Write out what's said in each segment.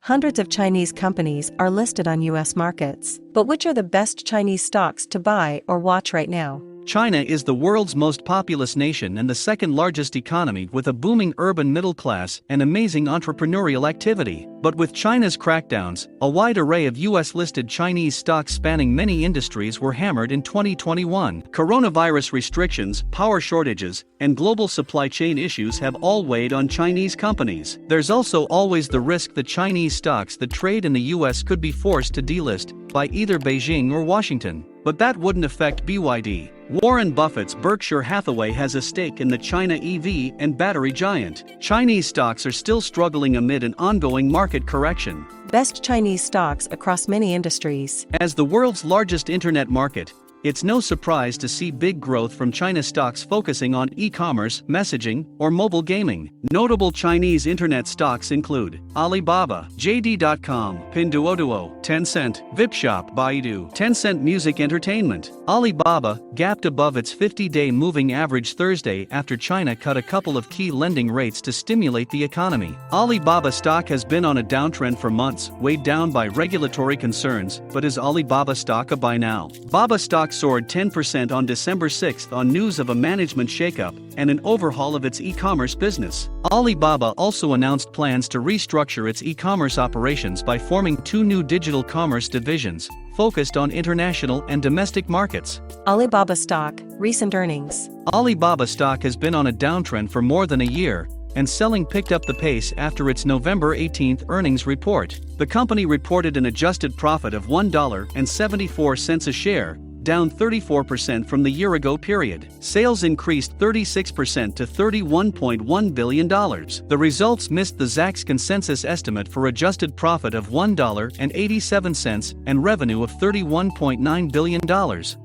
Hundreds of Chinese companies are listed on US markets. But which are the best Chinese stocks to buy or watch right now? China is the world's most populous nation and the second largest economy, with a booming urban middle class and amazing entrepreneurial activity. But with China's crackdowns, a wide array of US-listed Chinese stocks spanning many industries were hammered in 2021. Coronavirus restrictions, power shortages, and global supply chain issues have all weighed on Chinese companies. There's also always the risk that Chinese stocks that trade in the US could be forced to delist by either Beijing or Washington. But that wouldn't affect BYD. Warren Buffett's Berkshire Hathaway has a stake in the China EV and battery giant. Chinese stocks are still struggling amid an ongoing market correction. Best Chinese stocks across many industries. As the world's largest internet market, it's no surprise to see big growth from China stocks focusing on e-commerce, messaging, or mobile gaming. Notable Chinese internet stocks include Alibaba, JD.com, Pinduoduo, Tencent, Vipshop, Baidu, Tencent Music Entertainment. Alibaba gapped above its 50-day moving average Thursday after China cut a couple of key lending rates to stimulate the economy. Alibaba stock has been on a downtrend for months, weighed down by regulatory concerns, but is Alibaba stock a buy now? Baba stock soared 10% on December 6 on news of a management shakeup and an overhaul of its e-commerce business. Alibaba also announced plans to restructure its e-commerce operations by forming two new digital commerce divisions, focused on international and domestic markets. Alibaba stock, recent earnings. Alibaba stock has been on a downtrend for more than a year, and selling picked up the pace after its November 18 earnings report. The company reported an adjusted profit of $1.74 a share, down 34% from the year-ago period. Sales increased 36% to $31.1 billion. The results missed the Zacks consensus estimate for adjusted profit of $1.87 and revenue of $31.9 billion.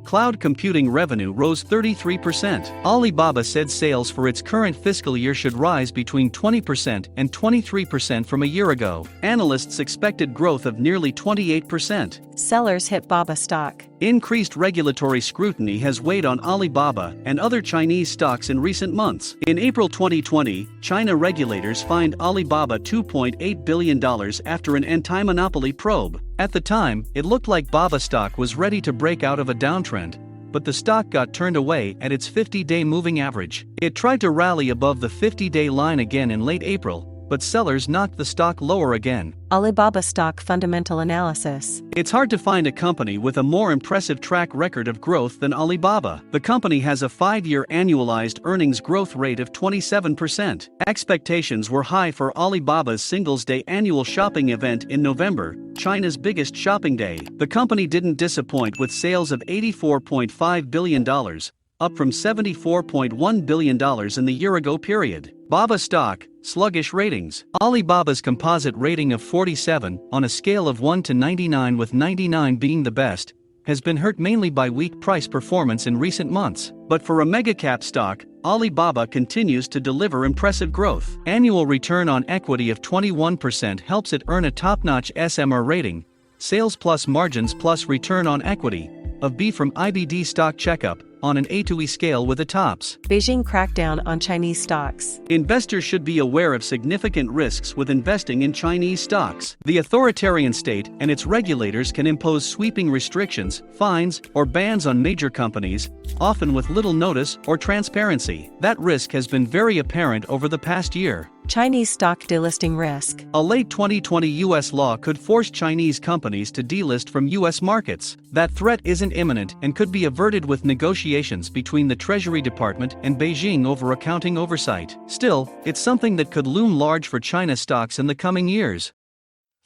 Cloud computing revenue rose 33%. Alibaba said sales for its current fiscal year should rise between 20% and 23% from a year ago. Analysts expected growth of nearly 28%. Sellers hit Baba stock. Increased regulatory scrutiny has weighed on Alibaba and other Chinese stocks in recent months. In April 2020, China regulators fined Alibaba $2.8 billion after an anti-monopoly probe. At the time, it looked like Baba stock was ready to break out of a downtrend, but the stock got turned away at its 50-day moving average. It tried to rally above the 50-day line again in late April, but sellers knocked the stock lower again. Alibaba stock fundamental analysis. It's hard to find a company with a more impressive track record of growth than Alibaba. The company has a 5-year annualized earnings growth rate of 27%. Expectations were high for Alibaba's Singles' Day annual shopping event in November, China's biggest shopping day. The company didn't disappoint with sales of $84.5 billion, up from $74.1 billion in the year-ago period. Baba stock, sluggish ratings. Alibaba's composite rating of 47, on a scale of 1 to 99 with 99 being the best, has been hurt mainly by weak price performance in recent months. But for a mega-cap stock, Alibaba continues to deliver impressive growth. Annual return on equity of 21% helps it earn a top-notch SMR rating, sales plus margins plus return on equity, of B from IBD Stock Checkup, on an A to E scale with a tops. Beijing crackdown on Chinese stocks. Investors should be aware of significant risks with investing in Chinese stocks. The authoritarian state and its regulators can impose sweeping restrictions, fines, or bans on major companies, often with little notice or transparency. That risk has been very apparent over the past year. Chinese stock delisting risk. A late 2020 U.S. law could force Chinese companies to delist from U.S. markets. That threat isn't imminent and could be averted with negotiations between the Treasury Department and Beijing over accounting oversight. Still, it's something that could loom large for China stocks in the coming years.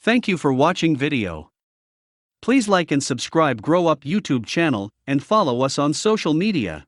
Thank you for watching video. Please like and subscribe Grow Up YouTube channel and follow us on social media.